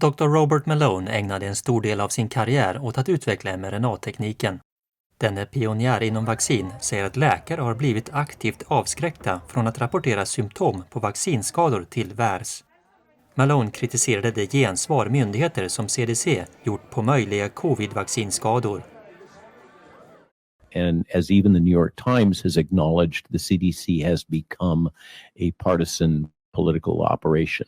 Dr. Robert Malone ägnade en stor del av sin karriär åt att utveckla mRNA-tekniken. Denne pionjär inom vaccin säger att läkare har blivit aktivt avskräckta från att rapportera symptom på vaccinskador till VAERS. Malone kritiserade det gensvar myndigheter som CDC gjort på möjliga covidvaccinskador. And as even the New York Times has acknowledged, the CDC has become a partisan political operation.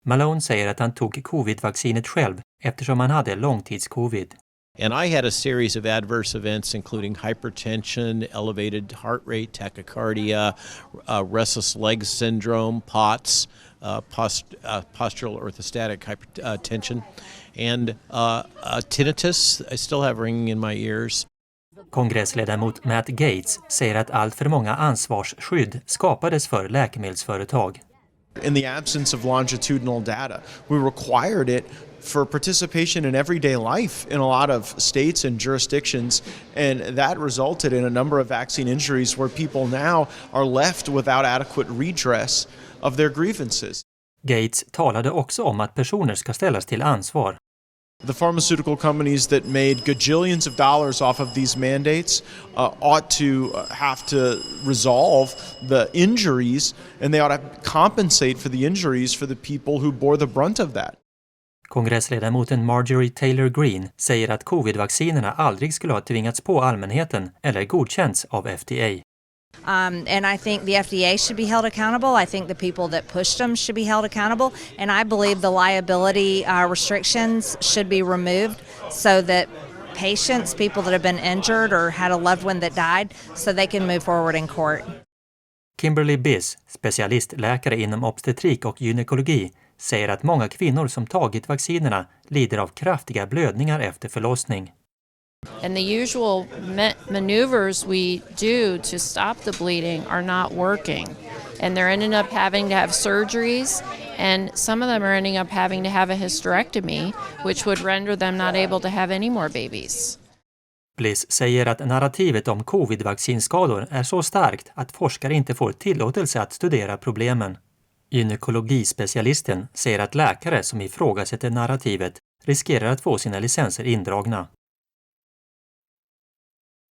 Malone säger att han tog covidvaccinet själv eftersom han hade långtidscovid. And I had a series of adverse events including hypertension, elevated heart rate, tachycardia, restless leg syndrome, POTS, postural orthostatic hypertension, and tinnitus. I still have ringing in my ears. Kongressledamot Matt Gaetz säger att allt för många ansvarsskydd skapades för läkemedelsföretag. In the absence of longitudinal data, we required it for participation in everyday life in a lot of states and jurisdictions, and that resulted in a number of vaccine injuries where people now are left without adequate redress of their grievances. Gaetz talade också om att personer ska ställas till ansvar. The pharmaceutical companies that made gajillions of dollars off of these mandates ought to have to resolve the injuries, and they ought to compensate for the injuries for the people who bore the brunt of that. Kongressledamoten Marjorie Taylor Greene säger att covidvaccinerna aldrig skulle ha tvingats på allmänheten eller godkänts av FDA. And I think the FDA should be held accountable. I think the people that pushed them should be held accountable. And I believe the liability restrictions should be removed so that patients, people that have been injured or had a loved one that died, so they can move forward in court. Kimberly Biss, specialistläkare inom obstetrik och gynekologi, säger att många kvinnor som tagit vaccinerna lider av kraftiga blödningar efter förlossning. And the usual maneuvers we do to stop the bleeding are not working. And they're ending up having to have surgeries, and some of them are ending up having to have a hysterectomy, which would render them not able to have any more babies. Bliss säger att narrativet om covidvaccinskador är så starkt att forskare inte får tillåtelse att studera problemen. Gynekologispecialisten säger att läkare som ifrågasätter narrativet riskerar att få sina licenser indragna.